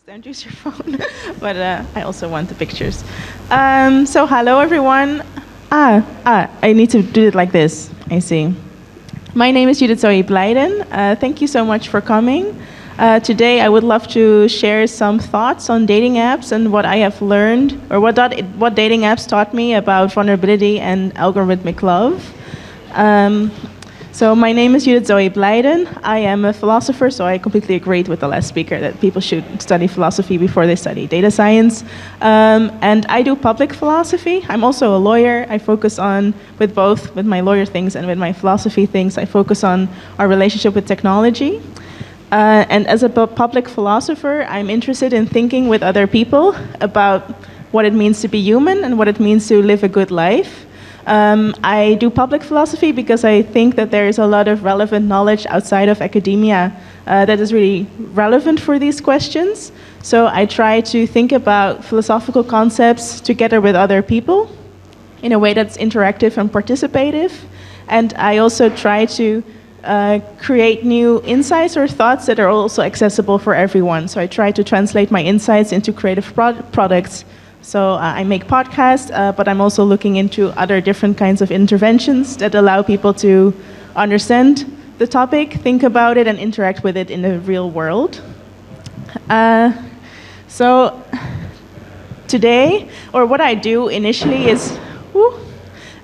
Don't use your phone. But I also want the pictures. So hello everyone. I need to do it like this. I see. My name is Judith Zoë Blijden. Thank you so much for coming. Today I would love to share some thoughts on dating apps and what I have learned, or what dating apps taught me about vulnerability and algorithmic love. So my name is Judith Zoë Blijden. I am a philosopher, so I completely agreed with the last speaker that people should study philosophy before they study data science. And I do public philosophy. I'm also a lawyer. I focus on, with my lawyer things and with my philosophy things, I focus on our relationship with technology. And as a public philosopher, I'm interested in thinking with other people about what it means to be human and what it means to live a good life. I do public philosophy because I think that there is a lot of relevant knowledge outside of academia that is really relevant for these questions. So I try to think about philosophical concepts together with other people in a way that's interactive and participative. And I also try to create new insights or thoughts that are also accessible for everyone. So I try to translate my insights into creative products. So I make podcasts, but I'm also looking into other different kinds of interventions that allow people to understand the topic, think about it, and interact with it in the real world. So today, or what I do initially is,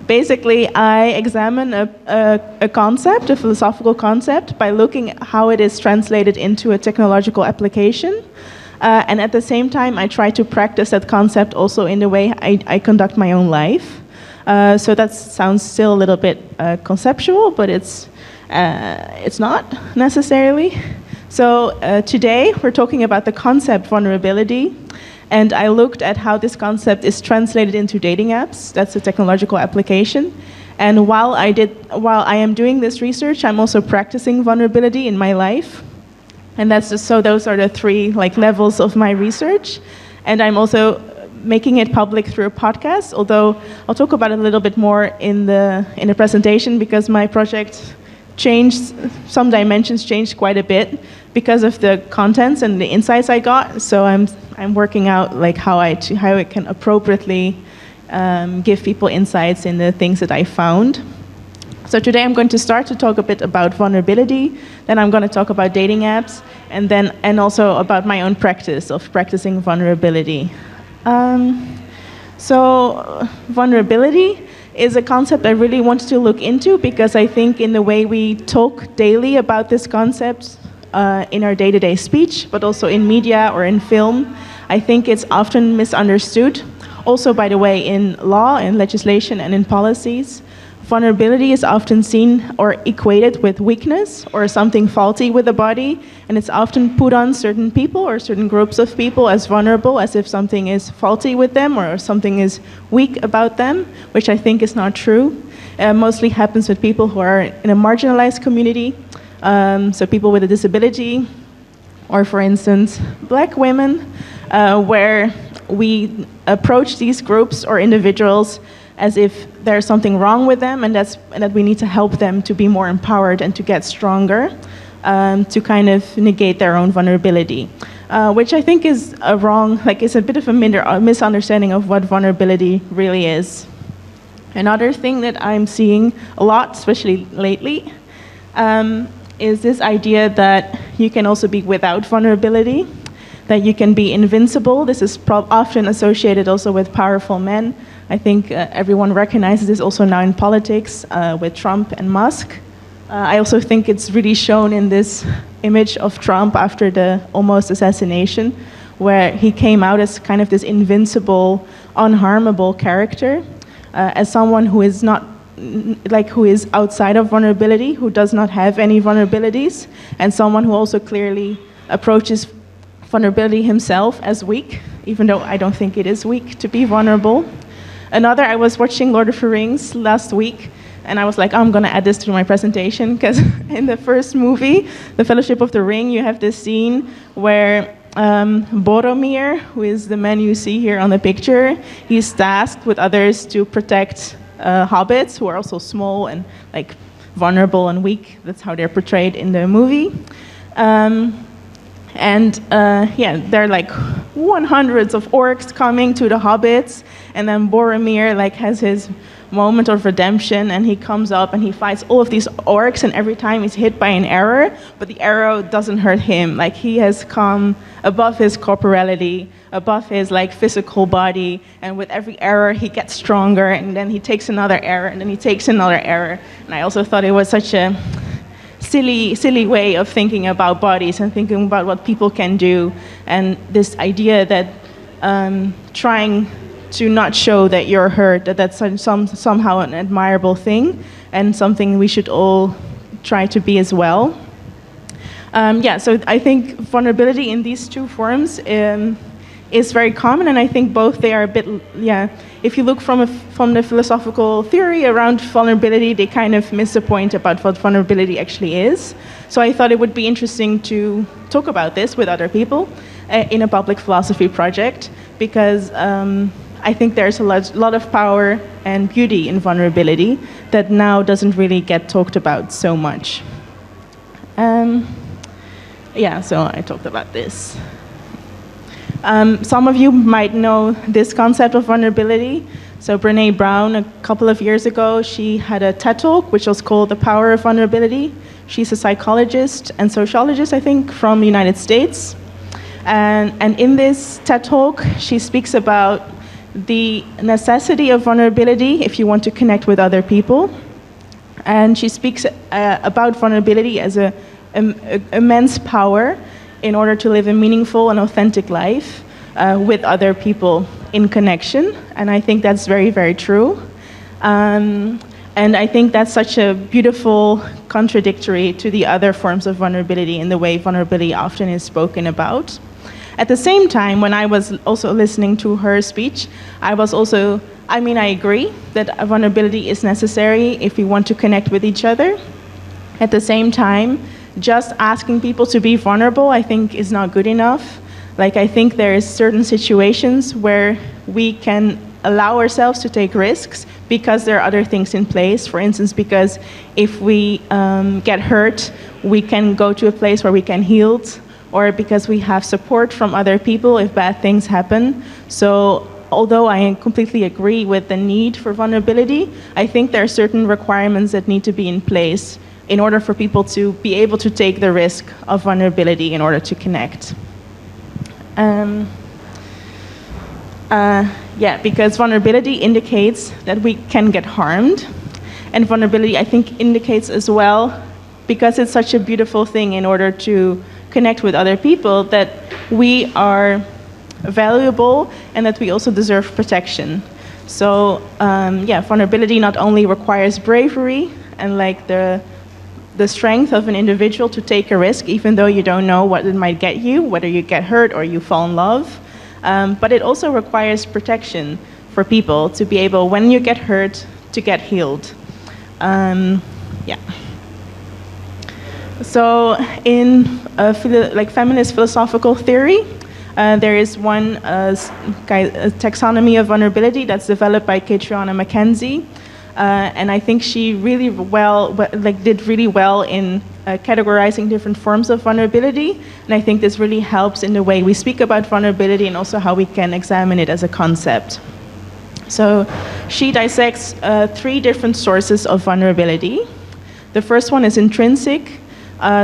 basically I examine a concept, a philosophical concept, by looking at how it is translated into a technological application. And at the same time, I try to practice that concept also in the way I conduct my own life. So that sounds still a little bit conceptual, but it's not necessarily. So today, we're talking about the concept vulnerability. And I looked at how this concept is translated into dating apps. That's a technological application. And while I am doing this research, I'm also practicing vulnerability in my life. And that's just, so those are the three levels of my research. And I'm also making it public through a podcast, although I'll talk about it a little bit more in the presentation, because my project changed, some dimensions changed quite a bit because of the contents and the insights I got. So I'm working out how I can appropriately give people insights in the things that I found. So today I'm going to start to talk a bit about vulnerability, then I'm going to talk about dating apps, and also about my own practice of practicing vulnerability. So vulnerability is a concept I really want to look into, because I think in the way we talk daily about this concept in our day-to-day speech, but also in media or in film, I think it's often misunderstood. Also, by the way, in law, in legislation, and in policies. Vulnerability is often seen or equated with weakness or something faulty with the body, and it's often put on certain people or certain groups of people as vulnerable, as if something is faulty with them or something is weak about them, which I think is not true. Mostly happens with people who are in a marginalized community, so people with a disability, or for instance, black women, where we approach these groups or individuals as if there's something wrong with them, and that we need to help them to be more empowered and to get stronger, to kind of negate their own vulnerability, which I think is a wrong, it's a bit of a misunderstanding of what vulnerability really is. Another thing that I'm seeing a lot, especially lately, is this idea that you can also be without vulnerability, that you can be invincible. This is often associated also with powerful men. I think everyone recognizes this also now in politics with Trump and Musk. I also think it's really shown in this image of Trump after the almost assassination, where he came out as kind of this invincible, unharmable character, as someone who is not, who is outside of vulnerability, who does not have any vulnerabilities, and someone who also clearly approaches vulnerability himself as weak, even though I don't think it is weak to be vulnerable. I was watching Lord of the Rings last week, and I was like, I'm going to add this to my presentation, because in the first movie, The Fellowship of the Ring, you have this scene where Boromir, who is the man you see here on the picture, he's tasked with others to protect hobbits, who are also small and vulnerable and weak. That's how they're portrayed in the movie. And yeah, there are like hundreds of orcs coming to the hobbits, and then Boromir like has his moment of redemption, and he comes up and he fights all of these orcs, and every time he's hit by an arrow, but the arrow doesn't hurt him. Like, he has come above his corporality, above his like physical body, and with every arrow he gets stronger, and then he takes another arrow, and then he takes another arrow. And I also thought it was such a silly way of thinking about bodies and thinking about what people can do, and this idea that trying to not show that you're hurt, that's somehow an admirable thing, and something we should all try to be as well. Yeah, so I think vulnerability in these two forms is very common, and I think both they are a bit, yeah, if you look from the philosophical theory around vulnerability, they kind of miss the point about what vulnerability actually is. So I thought it would be interesting to talk about this with other people in a public philosophy project, because I think there's a lot of power and beauty in vulnerability that now doesn't really get talked about so much. Yeah, so I talked about this. Some of you might know this concept of vulnerability. So Brené Brown, a couple of years ago, she had a TED Talk, which was called The Power of Vulnerability. She's a psychologist and sociologist, I think, from the United States. And in this TED Talk, she speaks about the necessity of vulnerability if you want to connect with other people. And she speaks about vulnerability as an immense power in order to live a meaningful and authentic life with other people in connection. And I think that's very, very true. And I think that's such a beautiful contradictory to the other forms of vulnerability in the way vulnerability often is spoken about. At the same time, when I was also listening to her speech, I was also, I agree that vulnerability is necessary if we want to connect with each other. At the same time, just asking people to be vulnerable, I think, is not good enough. Like, I think there is certain situations where we can allow ourselves to take risks because there are other things in place. For instance, because if we get hurt, we can go to a place where we can heal, or because we have support from other people if bad things happen. So although I completely agree with the need for vulnerability, I think there are certain requirements that need to be in place in order for people to be able to take the risk of vulnerability in order to connect. Yeah, because vulnerability indicates that we can get harmed. And vulnerability, I think, indicates as well, because it's such a beautiful thing in order to connect with other people, that we are valuable and that we also deserve protection. So yeah, vulnerability not only requires bravery and like the strength of an individual to take a risk, even though you don't know what it might get you, whether you get hurt or you fall in love, but it also requires protection for people to be able, when you get hurt, to get healed. Yeah. So in feminist philosophical theory, there is one taxonomy of vulnerability that's developed by Catriona Mackenzie, and I think she really did really well in categorizing different forms of vulnerability, and I think this really helps in the way we speak about vulnerability and also how we can examine it as a concept. So she dissects 3 different sources of vulnerability. The first one is intrinsic.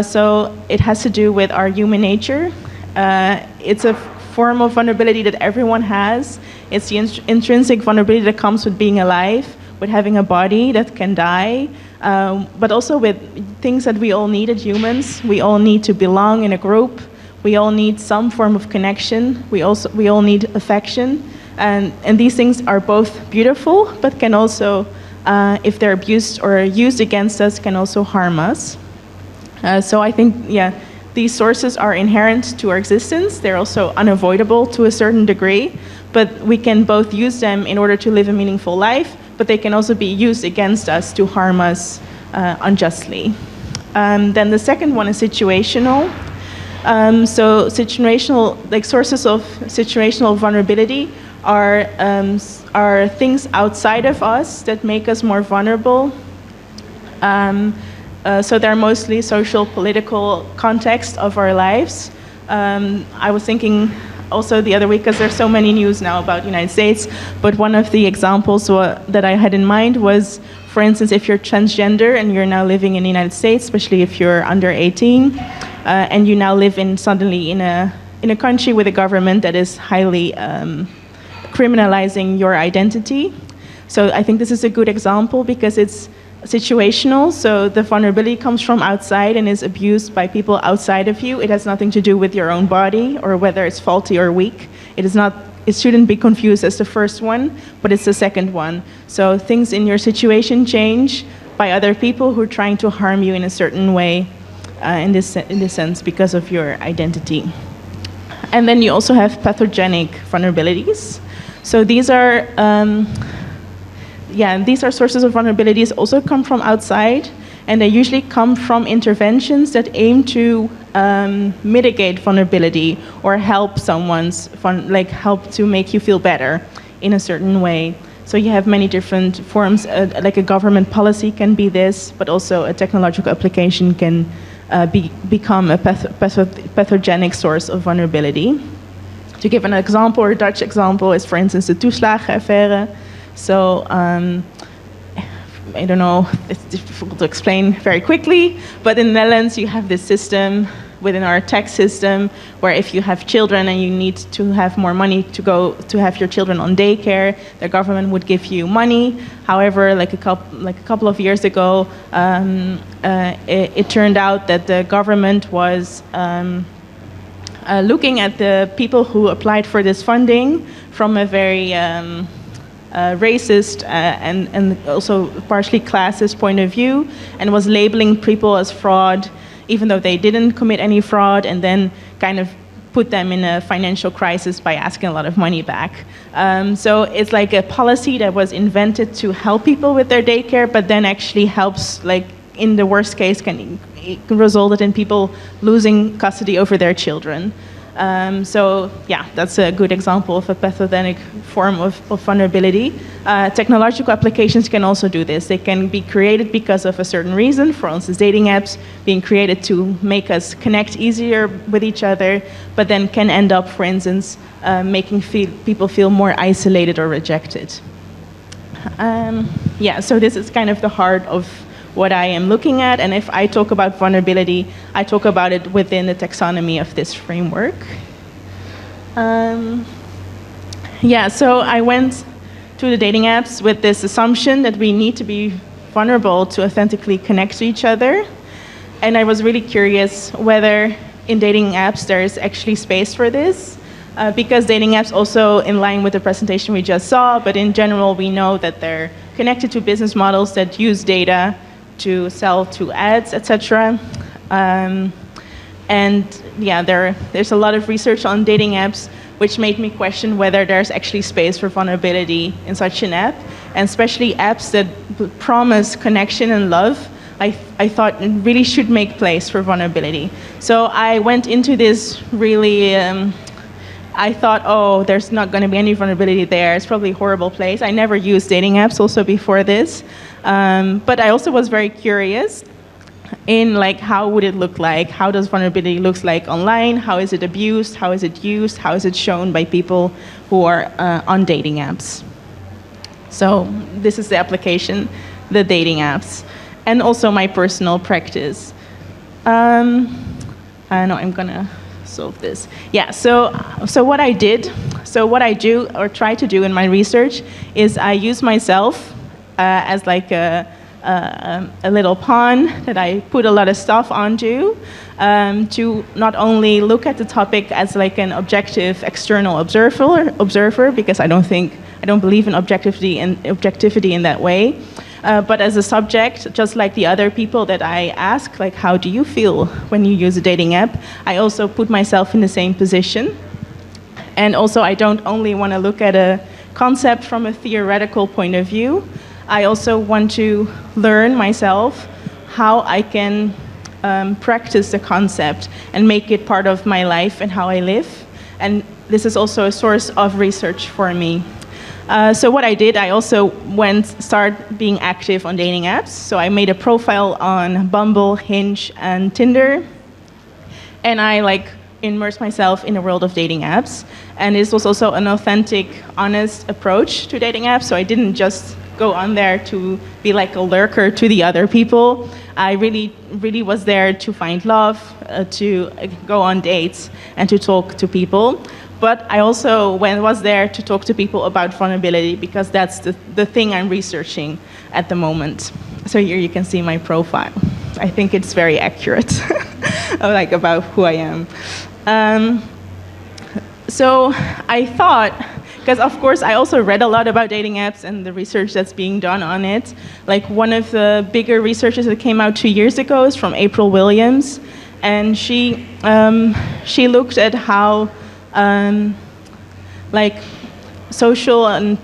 So it has to do with our human nature. It's a form of vulnerability that everyone has. It's the intrinsic vulnerability that comes with being alive, with having a body that can die, but also with things that we all need as humans. We all need to belong in a group. We all need some form of connection. We all need affection. And these things are both beautiful, but can also, if they're abused or used against us, can also harm us. So I think, yeah, these sources are inherent to our existence. They're also unavoidable to a certain degree, but we can both use them in order to live a meaningful life, but they can also be used against us to harm us unjustly. Then the second one is situational. So situational, like sources of situational vulnerability are things outside of us that make us more vulnerable. So they're mostly social, political context of our lives. I was thinking also the other week, because there's so many news now about the United States, but one of the examples that I had in mind was, for instance, if you're transgender and you're now living in the United States, especially if you're under 18, and you now live suddenly in a country with a government that is highly criminalizing your identity. So I think this is a good example because it's situational, so the vulnerability comes from outside and is abused by people outside of you. It has nothing to do with your own body or whether it's faulty or weak. It shouldn't be confused as the first one, but it's the second one. So things in your situation change by other people who are trying to harm you in a certain way, in this sense, because of your identity. And then you also have pathogenic vulnerabilities. So these are sources of vulnerabilities, also come from outside, and they usually come from interventions that aim to mitigate vulnerability or help help to make you feel better in a certain way. So you have many different forms, like a government policy can be this, but also a technological application can become a pathogenic source of vulnerability. To give an example, or a Dutch example, is for instance the toeslagenaffaire. So, I don't know, it's difficult to explain very quickly, but in the Netherlands you have this system within our tax system where if you have children and you need to have more money to have your children on daycare, the government would give you money. However, like a couple of years ago, it turned out that the government was looking at the people who applied for this funding from a very racist and also partially classist point of view, and was labeling people as fraud even though they didn't commit any fraud, and then kind of put them in a financial crisis by asking a lot of money back. So it's like a policy that was invented to help people with their daycare, but then actually helps, like in the worst case, can result in people losing custody over their children. So yeah, that's a good example of a pathogenic form of vulnerability. Technological applications can also do this. They can be created because of a certain reason, for instance, dating apps being created to make us connect easier with each other, but then can end up, for instance, making people feel more isolated or rejected. Yeah, so this is kind of the heart of what I am looking at, and if I talk about vulnerability, I talk about it within the taxonomy of this framework. Yeah, so I went to the dating apps with this assumption that we need to be vulnerable to authentically connect to each other, and I was really curious whether in dating apps there is actually space for this, because dating apps also in line with the presentation we just saw, but in general we know that they're connected to business models that use data to sell to ads, etc. And yeah, there's a lot of research on dating apps which made me question whether there's actually space for vulnerability in such an app, and especially apps that promise connection and love. I thought it really should make place for vulnerability. So I went into this really, I thought, oh, there's not going to be any vulnerability there. It's probably a horrible place. I never used dating apps also before this. But I also was very curious in like how would it look like? How does vulnerability look like online? How is it abused? How is it used? How is it shown by people who are on dating apps? So this is the application, the dating apps, and also my personal practice. I know I'm gonna solve this. Yeah, so what I do or try to do in my research is I use myself as like a little pawn that I put a lot of stuff onto, to not only look at the topic as like an objective external observer, because I don't believe in objectivity in that way, but as a subject, just like the other people that I ask, like how do you feel when you use a dating app, I also put myself in the same position. And also I don't only want to look at a concept from a theoretical point of view, I also want to learn myself how I can practice the concept and make it part of my life and how I live. And this is also a source of research for me. So what I did, I also started being active on dating apps. So I made a profile on Bumble, Hinge, and Tinder. And I immerse myself in the world of dating apps. And this was also an authentic, honest approach to dating apps. So I didn't just go on there to be like a lurker to the other people. I really was there to find love, to go on dates, and to talk to people. But I also was there to talk to people about vulnerability, because that's the thing I'm researching at the moment. So here you can see my profile. I think it's very accurate, like about who I am. So I thought, because of course I also read a lot about dating apps and the research that's being done on it. Like one of the bigger researches that came out 2 years ago is from April Williams, and she looked at how like social and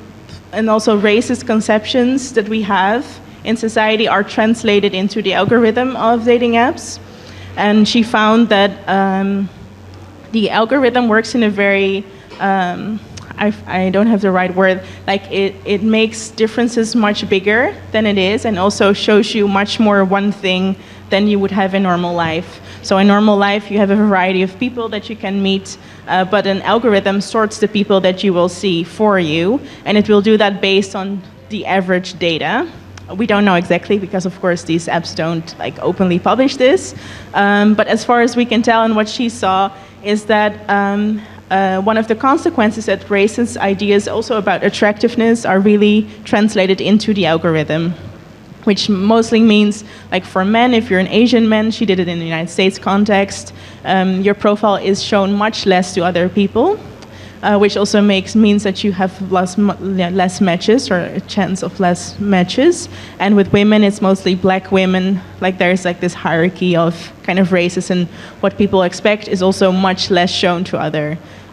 also racist conceptions that we have in society are translated into the algorithm of dating apps. And she found that the algorithm works in a very, I don't have the right word, like it makes differences much bigger than it is, and also shows you much more one thing than you would have in normal life. So in normal life, you have a variety of people that you can meet, but an algorithm sorts the people that you will see for you, and it will do that based on the average data. We don't know exactly, because of course these apps don't like openly publish this. But as far as we can tell, and what she saw is that one of the consequences that racist ideas also about attractiveness are really translated into the algorithm, which mostly means, like for men, if you're an Asian man, she did it in the United States context, your profile is shown much less to other people, which also means that you have less matches, or a chance of less matches. And with women, it's mostly black women. Like there's like this hierarchy of kind of races, and what people expect is also much less shown to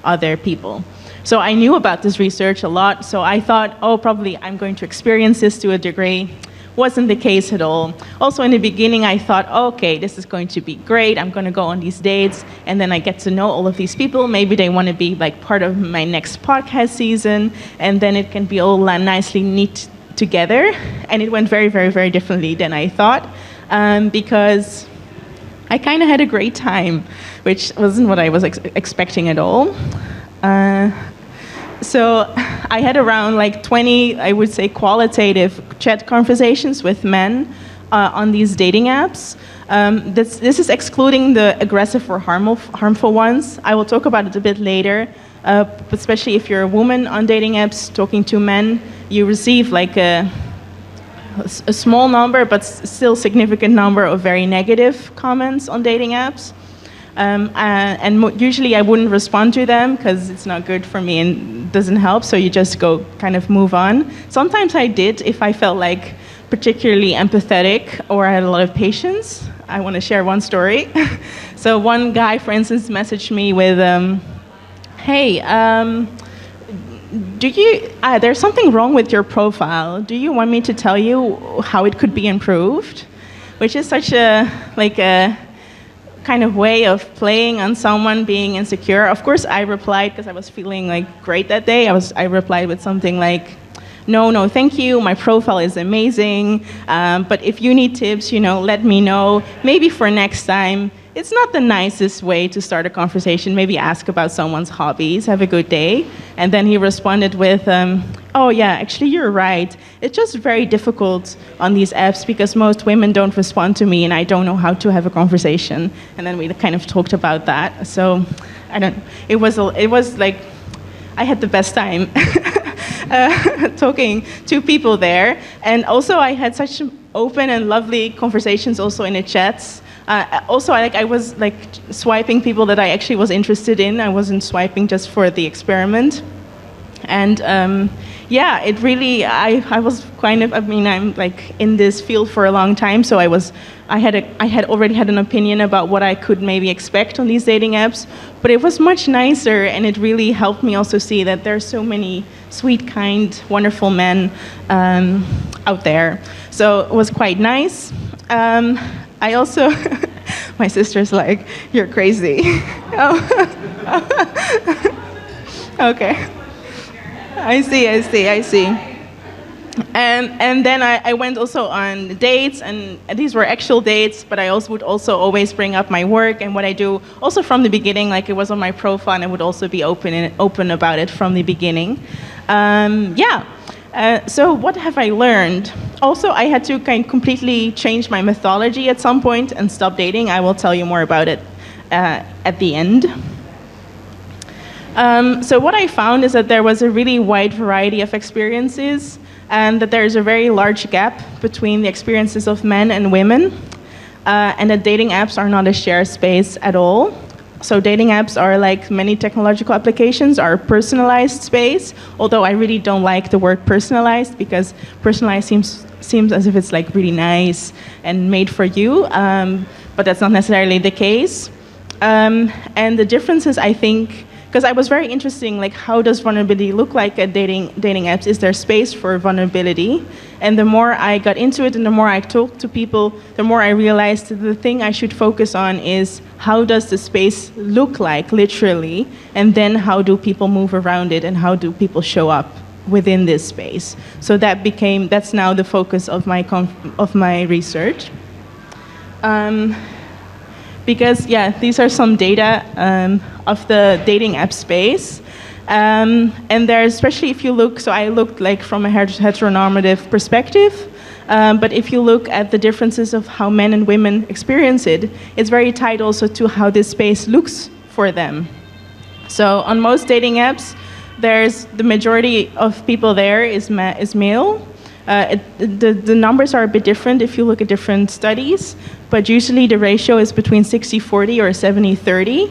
other people. So I knew about this research a lot, so I thought, oh, probably I'm going to experience this to a degree. Wasn't the case at all. Also in the beginning I thought, okay, this is going to be great, I'm going to go on these dates, and then I get to know all of these people, maybe they want to be like part of my next podcast season, and then it can be all nicely neat together. And it went very, very, very differently than I thought, because I kind of had a great time, which wasn't what I was expecting at all. So I had around like 20, I would say, qualitative chat conversations with men on these dating apps. This is excluding the aggressive or harmful ones. I will talk about it a bit later, especially if you're a woman on dating apps talking to men, you receive like a small number, but still significant number of very negative comments on dating apps. And usually I wouldn't respond to them because it's not good for me and doesn't help, so you just go kind of move on. Sometimes I did if I felt like particularly empathetic or I had a lot of patience. I want to share one story. So one guy, for instance, messaged me with, hey, there's something wrong with your profile. Do you want me to tell you how it could be improved? Which is such a kind of way of playing on someone being insecure. Of course, I replied because I was feeling like great that day. I replied with something like, no, thank you. My profile is amazing. But if you need tips, let me know. Maybe for next time. It's not the nicest way to start a conversation. Maybe ask about someone's hobbies. Have a good day. And then he responded with, oh yeah, actually you're right. It's just very difficult on these apps because most women don't respond to me and I don't know how to have a conversation. And then we kind of talked about that. So it was like, I had the best time talking to people there. And also I had such open and lovely conversations also in the chats. Also, I was like swiping people that I actually was interested in. I wasn't swiping just for the experiment. And yeah, it really, I was kind of, I'm like in this field for a long time, so I had already had an opinion about what I could maybe expect on these dating apps, but it was much nicer, and it really helped me also see that there are so many sweet, kind, wonderful men out there. So it was quite nice. I also, my sister's like, you're crazy. Oh. Okay. I see. And then I went also on dates, and these were actual dates, but I also would also always bring up my work and what I do, also from the beginning, like it was on my profile, and I would also be open about it from the beginning. So what have I learned? Also, I had to kind of completely change my methodology at some point and stop dating. I will tell you more about it at the end. So what I found is that there was a really wide variety of experiences, and that there's a very large gap between the experiences of men and women, and that dating apps are not a shared space at all. So dating apps are, like many technological applications, are a personalized space, although I really don't like the word personalized, because personalized seems as if it's like really nice and made for you, but that's not necessarily the case. And the differences, I think, because I was very interested, like, how does vulnerability look like at dating apps? Is there space for vulnerability? And the more I got into it and the more I talked to people, the more I realized that the thing I should focus on is how does the space look like, literally, and then how do people move around it and how do people show up within this space. So that's now the focus of my research. Because, yeah, these are some data of the dating app space. And there, especially if you look, so I looked like from a heteronormative perspective, but if you look at the differences of how men and women experience it, it's very tied also to how this space looks for them. So on most dating apps, the majority of people there is male. The numbers are a bit different if you look at different studies, but usually the ratio is between 60-40 or 70-30,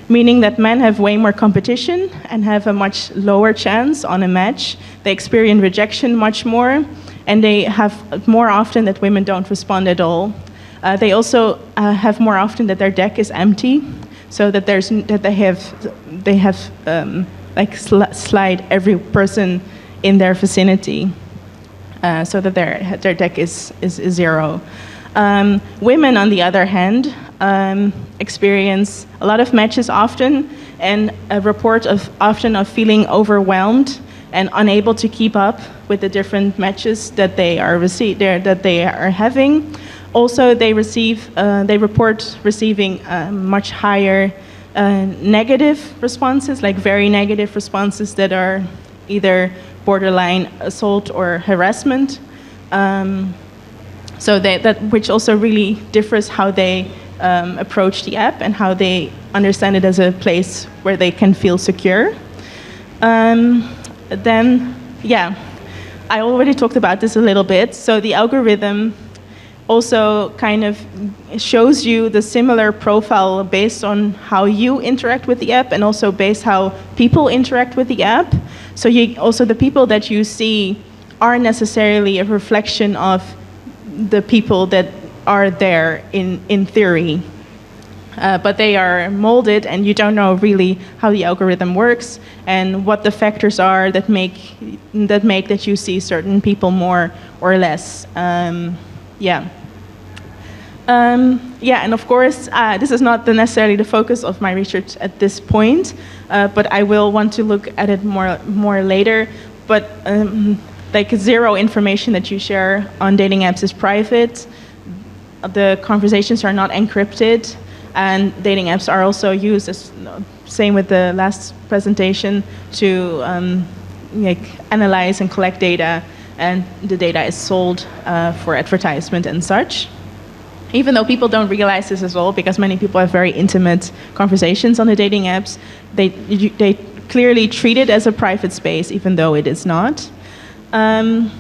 meaning that men have way more competition and have a much lower chance on a match. They experience rejection much more, and they have more often that women don't respond at all. They also have more often that their deck is empty, so that they have slide every person in their vicinity. So that their deck is zero. Women, on the other hand, experience a lot of matches often, and a report often of feeling overwhelmed and unable to keep up with the different matches that they are having. Also, they report receiving much higher negative responses, like very negative responses that are either borderline assault or harassment. So which also really differs how they approach the app and how they understand it as a place where they can feel secure. Then, yeah, I already talked about this a little bit. So the algorithm also kind of shows you the similar profile based on how you interact with the app and also based how people interact with the app. So also the people that you see aren't necessarily a reflection of the people that are there in theory. But they are molded, and you don't know really how the algorithm works and what the factors are that make that you see certain people more or less. And of course, this is not necessarily the focus of my research at this point, but I will want to look at it more later. But like zero information that you share on dating apps is private. The conversations are not encrypted, and dating apps are also used, as same with the last presentation, to analyze and collect data, and the data is sold for advertisement and such. Even though people don't realize this as well, because many people have very intimate conversations on the dating apps, they clearly treat it as a private space, even though it is not. And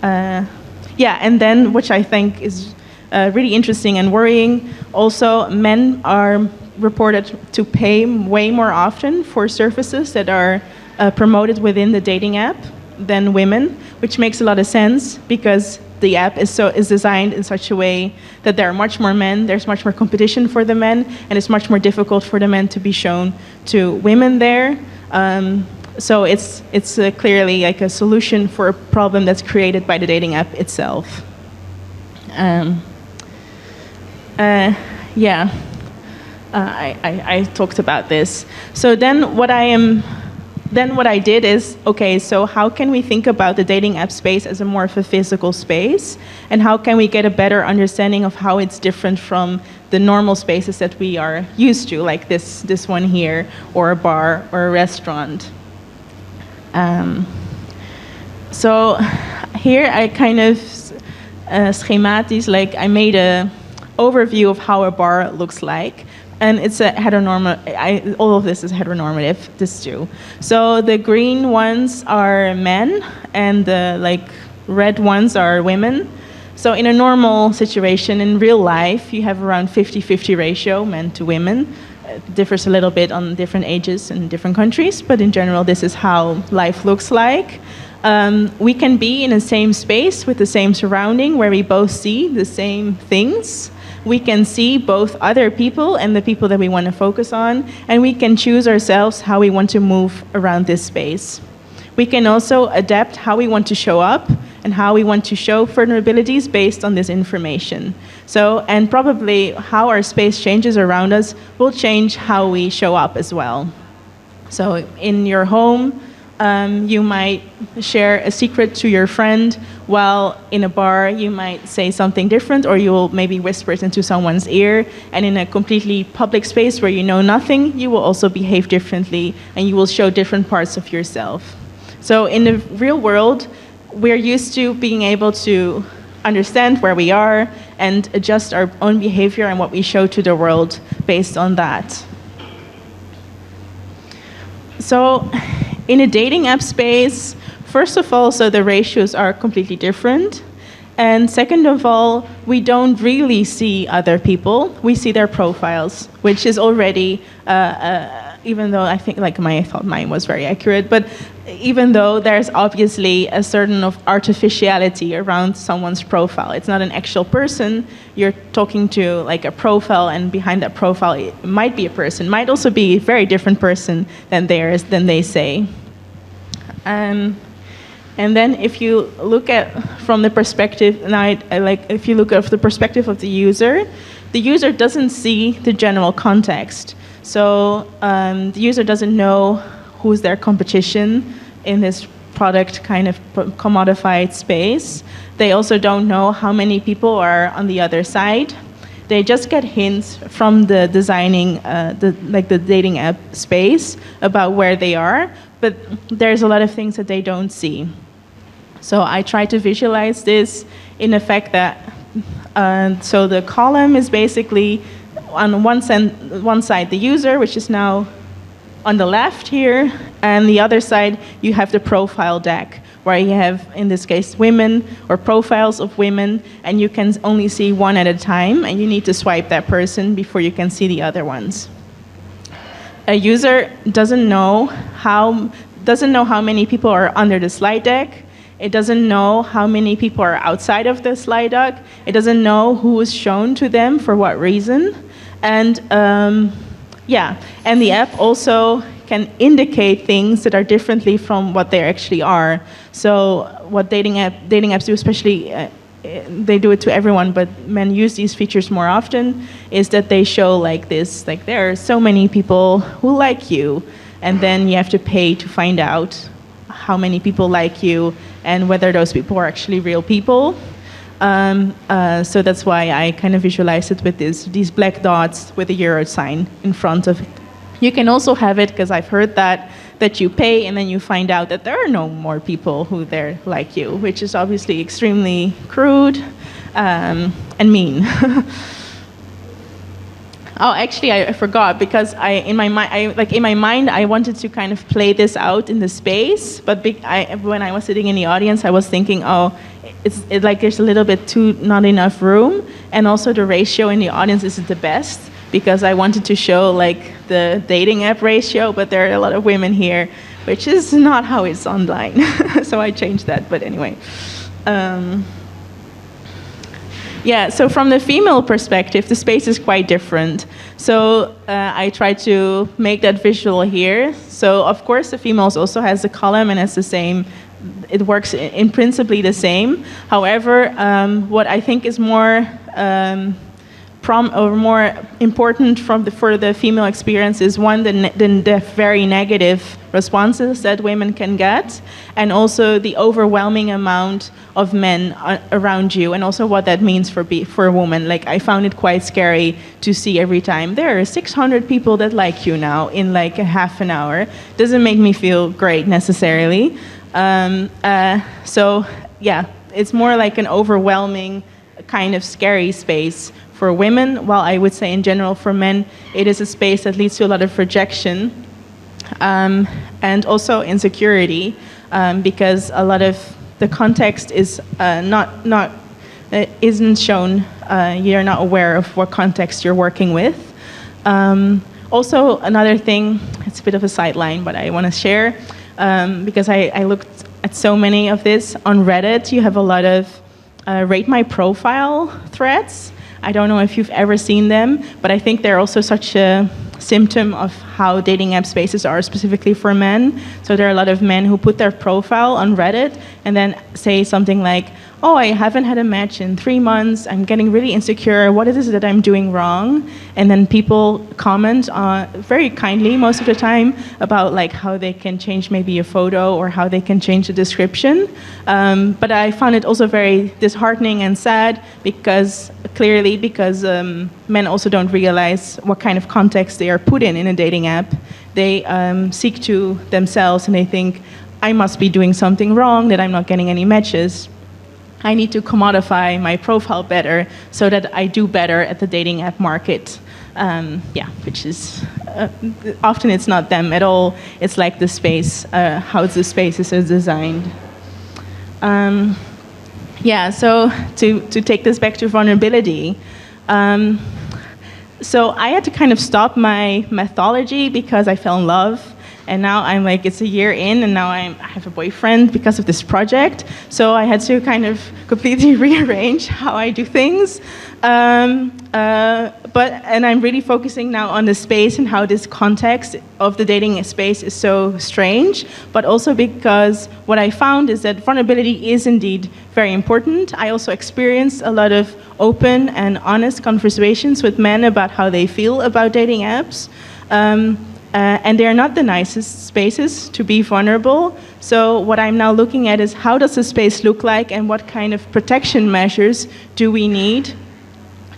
then, which I think is really interesting and worrying, also men are reported to pay way more often for services that are promoted within the dating app than women, which makes a lot of sense because the app is designed in such a way that there are much more men, there's much more competition for the men, and it's much more difficult for the men to be shown to women there. So it's clearly like a solution for a problem that's created by the dating app itself. I talked about this. So then what I am then what I did is, okay, so how can we think about the dating app space as a more of a physical space? And how can we get a better understanding of how it's different from the normal spaces that we are used to, like this one here, or a bar, or a restaurant? So here I kind of schematisch, like I made a overview of how a bar looks like. And it's a heteronormative, all of this is heteronormative, this too. So the green ones are men, and the red ones are women. So in a normal situation, in real life, you have around 50-50 ratio, men to women. It differs a little bit on different ages and different countries, but in general, this is how life looks like. We can be in the same space with the same surrounding, where we both see the same things. We can see both other people and the people that we want to focus on, and we can choose ourselves how we want to move around this space. We can also adapt how we want to show up and how we want to show vulnerabilities based on this information. So, and probably how our space changes around us will change how we show up as well. So in your home, you might share a secret to your friend, while in a bar you might say something different, or you will maybe whisper it into someone's ear. And in a completely public space where you know nothing, you will also behave differently, and you will show different parts of yourself. So in the real world, we're used to being able to understand where we are and adjust our own behavior and what we show to the world based on that. So in a dating app space, first of all, so the ratios are completely different. And second of all, we don't really see other people. We see their profiles, which is already, even though I think I thought mine was very accurate, but even though there's obviously a certain of artificiality around someone's profile. It's not an actual person. You're talking to like a profile, and behind that profile it might be a person, might also be a very different person than they say. And then if you look at from the perspective, if you look at the perspective of the user doesn't see the general context. So the user doesn't know who's their competition in this product kind of commodified space. They also don't know how many people are on the other side. They just get hints from the designing, the dating app space about where they are, but there's a lot of things that they don't see. So I try to visualize this in the fact that, so the column is basically on one side the user, which is now on the left here, and the other side you have the profile deck, where you have, in this case, women or profiles of women, and you can only see one at a time, and you need to swipe that person before you can see the other ones. A user doesn't know how many people are under the slide deck. It doesn't know how many people are outside of the slide deck. It doesn't know who is shown to them for what reason. And and the app also can indicate things that are differently from what they actually are. So what dating apps do, especially they do it to everyone, but men use these features more often, is that they show like this, like there are so many people who like you, and then you have to pay to find out how many people like you and whether those people are actually real people. So that's why I kind of visualize it with these black dots with a euro sign in front of it. You can also have it, because I've heard that you pay and then you find out that there are no more people who they're like you, which is obviously extremely crude and mean. Oh, actually, I forgot, because in my mind I wanted to kind of play this out in the space, but when I was sitting in the audience, I was thinking, it's like there's a little bit not enough room, and also the ratio in the audience isn't the best, because I wanted to show like the dating app ratio, but there are a lot of women here, which is not how it's online. So I changed that, but anyway. So from the female perspective, the space is quite different. So I try to make that visual here. So of course the females also has a column, and it's the same. It works in principally the same. However, what I think is more more important for the female experience is one, the very negative responses that women can get, and also the overwhelming amount of men around you, and also what that means for a woman. Like, I found it quite scary to see every time there are 600 people that like you now in like a half an hour. Doesn't make me feel great necessarily. So yeah, it's more like an overwhelming kind of scary space for women, while I would say in general for men, it is a space that leads to a lot of rejection and also insecurity, because a lot of the context is isn't shown. You're not aware of what context you're working with. Also, another thing, it's a bit of a sideline, but I want to share, because I looked at so many of this on Reddit. You have a lot of rate my profile threads. I don't know if you've ever seen them, but I think they're also such a symptom of how dating app spaces are specifically for men. So there are a lot of men who put their profile on Reddit and then say something like, oh, I haven't had a match in 3 months, I'm getting really insecure, what is it that I'm doing wrong? And then people comment very kindly most of the time about like how they can change maybe a photo or how they can change the description. But I found it also very disheartening and sad because men also don't realize what kind of context they are put in a dating app. They seek to themselves and they think, I must be doing something wrong, that I'm not getting any matches. I need to commodify my profile better so that I do better at the dating app market. Which is often it's not them at all. It's like the space, how the spaces are designed. So to take this back to vulnerability, so I had to kind of stop my methodology because I fell in love. And now I'm like, it's a year in, and now I have a boyfriend because of this project. So I had to kind of completely rearrange how I do things. And I'm really focusing now on the space and how this context of the dating space is so strange. But also because what I found is that vulnerability is indeed very important. I also experienced a lot of open and honest conversations with men about how they feel about dating apps. And they're not the nicest spaces to be vulnerable. So what I'm now looking at is how does the space look like and what kind of protection measures do we need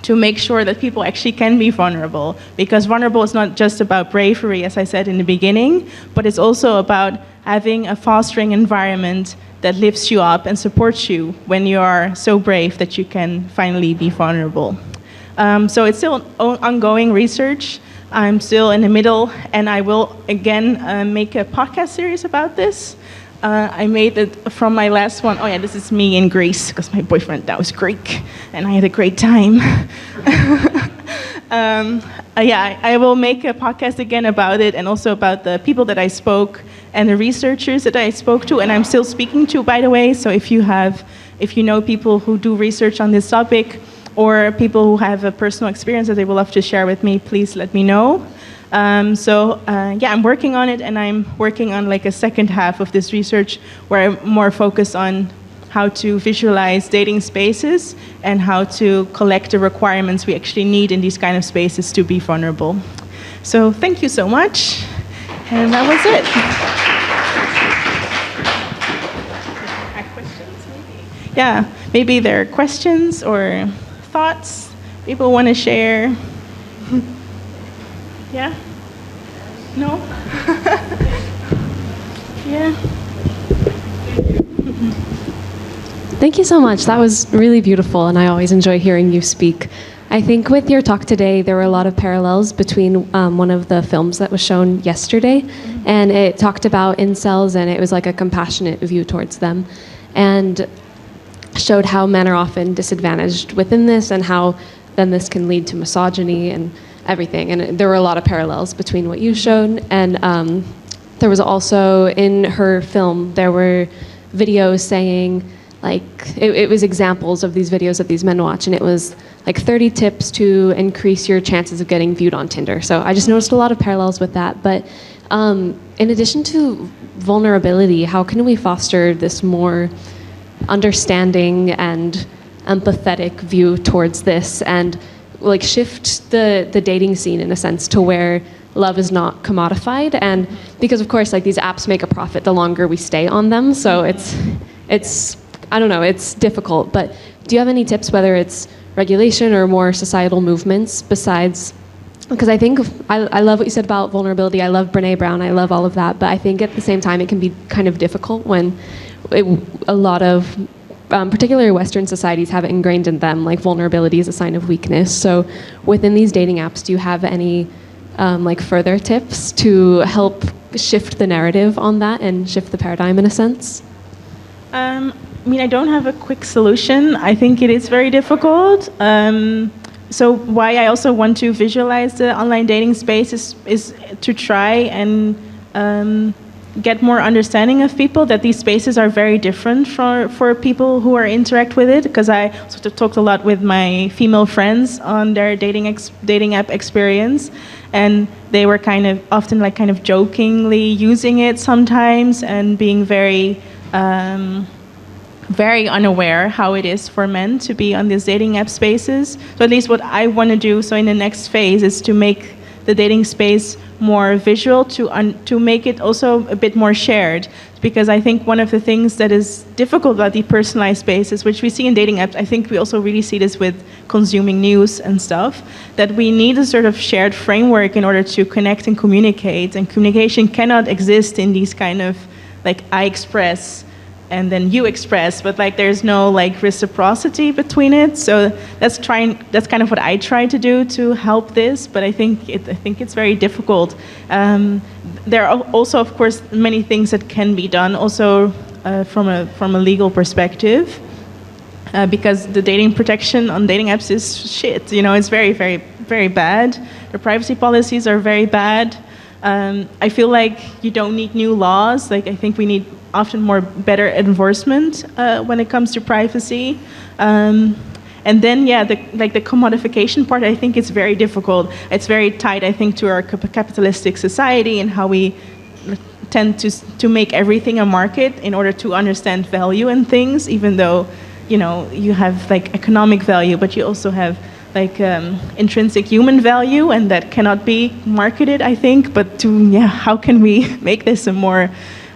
to make sure that people actually can be vulnerable. Because vulnerable is not just about bravery, as I said in the beginning, but it's also about having a fostering environment that lifts you up and supports you when you are so brave that you can finally be vulnerable. So it's still ongoing research. I'm still in the middle, and I will again make a podcast series about this. I made it from my last one. Oh yeah, this is me in Greece, because my boyfriend now is Greek, and I had a great time. I will make a podcast again about it, and also about the people that I spoke and the researchers that I spoke to, and I'm still speaking to, by the way. So if you know people who do research on this topic, or people who have a personal experience that they would love to share with me, please let me know. I'm working on it, and I'm working on like a second half of this research where I'm more focused on how to visualize dating spaces and how to collect the requirements we actually need in these kind of spaces to be vulnerable. So thank you so much, and that was it. Maybe there are questions or thoughts people want to share? Yeah? No? Yeah? Thank you so much. That was really beautiful, and I always enjoy hearing you speak. I think with your talk today, there were a lot of parallels between one of the films that was shown yesterday, and it talked about incels, and it was like a compassionate view towards them, and showed how men are often disadvantaged within this, and how then this can lead to misogyny and everything. And there were a lot of parallels between what you showed, and there was also in her film, there were videos saying, like, it was examples of these videos that these men watch, and it was like 30 tips to increase your chances of getting viewed on Tinder. So I just noticed a lot of parallels with that. But in addition to vulnerability, how can we foster this more understanding and empathetic view towards this? And like shift the dating scene in a sense to where love is not commodified, and because of course like these apps make a profit the longer we stay on them, so it's I don't know, it's difficult. But do you have any tips, whether it's regulation or more societal movements, besides, because I think I love what you said about vulnerability, I love Brené Brown, I love all of that, but I think at the same time it can be kind of difficult when a lot of particularly Western societies have it ingrained in them, like vulnerability is a sign of weakness. So within these dating apps, do you have any like further tips to help shift the narrative on that and shift the paradigm in a sense? I mean, I don't have a quick solution. I think it is very difficult. So why I also want to visualize the online dating space is to try and get more understanding of people, that these spaces are very different for people who are interact with it, because I sort of talked a lot with my female friends on their dating app experience, and they were often jokingly using it sometimes and being very very unaware how it is for men to be on these dating app spaces. So at least what I want to do, so in the next phase, is to make the dating space more visual, to make it also a bit more shared. Because I think one of the things that is difficult about the personalized spaces, which we see in dating apps, I think we also really see this with consuming news and stuff, that we need a sort of shared framework in order to connect and communicate. And communication cannot exist in these kind of, like, I express and then you express, but like there's no like reciprocity between it. So that's kind of what I try to do to help this, but I think it's very difficult. There are also, of course, many things that can be done also from a legal perspective, because the dating protection on dating apps is shit. You know, it's very, very, very bad. The privacy policies are very bad. I feel like you don't need new laws. Like, I think we need often more better enforcement when it comes to privacy. And then, yeah, the commodification part, I think it's very difficult. It's very tied, I think, to our capitalistic society and how we tend to make everything a market in order to understand value in things, even though, you know, you have like economic value, but you also have like intrinsic human value, and that cannot be marketed, I think. But how can we make this a more,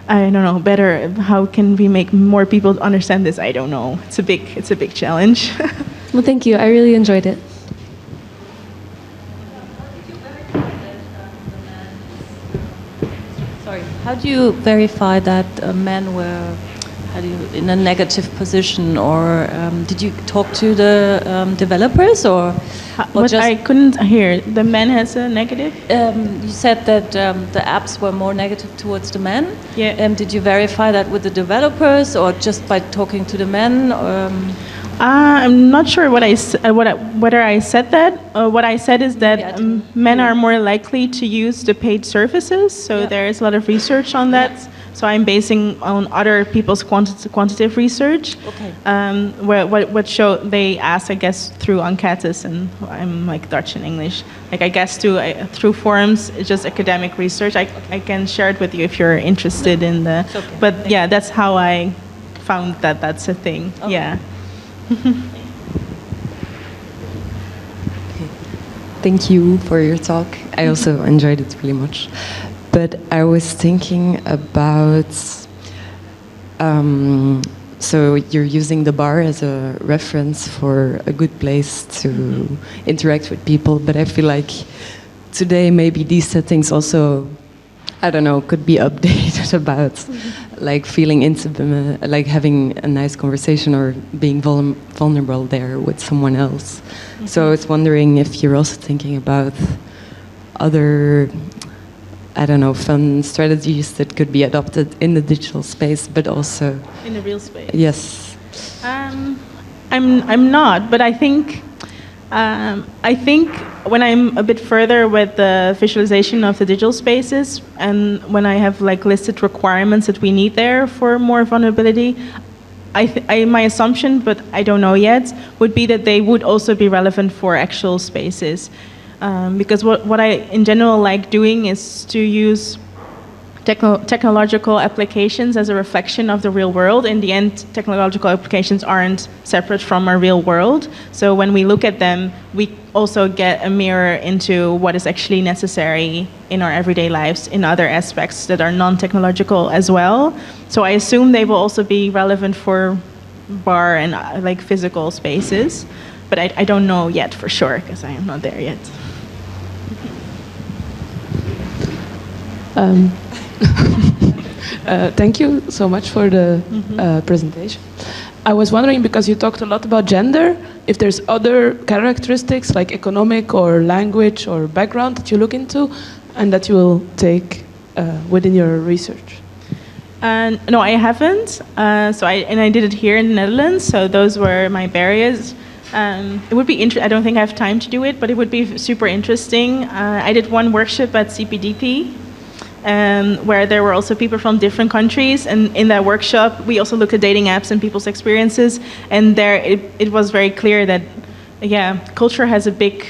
I don't know, better? How can we make more people understand this? I don't know. It's a big challenge. Well, thank you. I really enjoyed it. Sorry. How do you verify that men were in a negative position, or did you talk to the developers, or what? I couldn't hear. The men has a negative? You said that the apps were more negative towards the men. Yeah. Did you verify that with the developers, or just by talking to the men? I'm not sure whether I said that. What I said is that men are more likely to use the paid services, so there is a lot of research on that. Yeah. So I'm basing on other people's quantitative research. Okay. What show they asked, I guess, through enquêtes, and I'm like Dutch and English. Like, I guess through forums, it's just academic research. I can share it with you if you're interested in the. Okay. But yeah, that's how I found that that's a thing. Okay. Yeah. Thank you for your talk. I also enjoyed it really much. But I was thinking about, so you're using the bar as a reference for a good place to interact with people, but I feel like today maybe these settings also, I don't know, could be updated about like feeling intimate, like having a nice conversation or being vulnerable there with someone else. So I was wondering if you're also thinking about other, I don't know, fun strategies that could be adopted in the digital space, but also in the real space. Yes. I'm not, but I think when I'm a bit further with the visualization of the digital spaces, and when I have like listed requirements that we need there for more vulnerability, my assumption, but I don't know yet, would be that they would also be relevant for actual spaces. Because what I in general like doing is to use technological applications as a reflection of the real world. In the end, technological applications aren't separate from our real world. So when we look at them, we also get a mirror into what is actually necessary in our everyday lives in other aspects that are non-technological as well. So I assume they will also be relevant for bar and like physical spaces, but I don't know yet for sure because I am not there yet. Thank you so much for the presentation. I was wondering, because you talked a lot about gender, if there's other characteristics like economic or language or background that you look into and that you will take within your research. No, I haven't. I did it here in the Netherlands, so those were my barriers. It would be I don't think I have time to do it, but it would be super interesting. I did one workshop at CPDP, where there were also people from different countries, and in that workshop we also looked at dating apps and people's experiences, and there it was very clear that culture has a big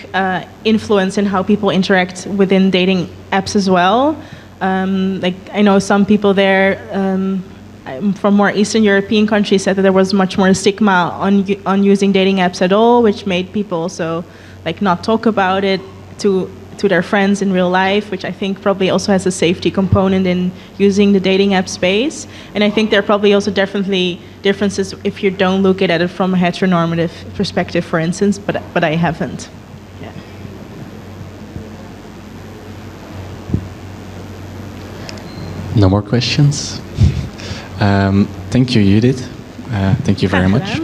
influence in how people interact within dating apps as well. Like I know some people there from more Eastern European countries said that there was much more stigma on using dating apps at all, which made people also like not talk about it to their friends in real life, which I think probably also has a safety component in using the dating app space. And I think there are probably also definitely differences if you don't look at it from a heteronormative perspective, for instance, but I haven't. Yeah. No more questions. Thank you, Judith. Thank you very much.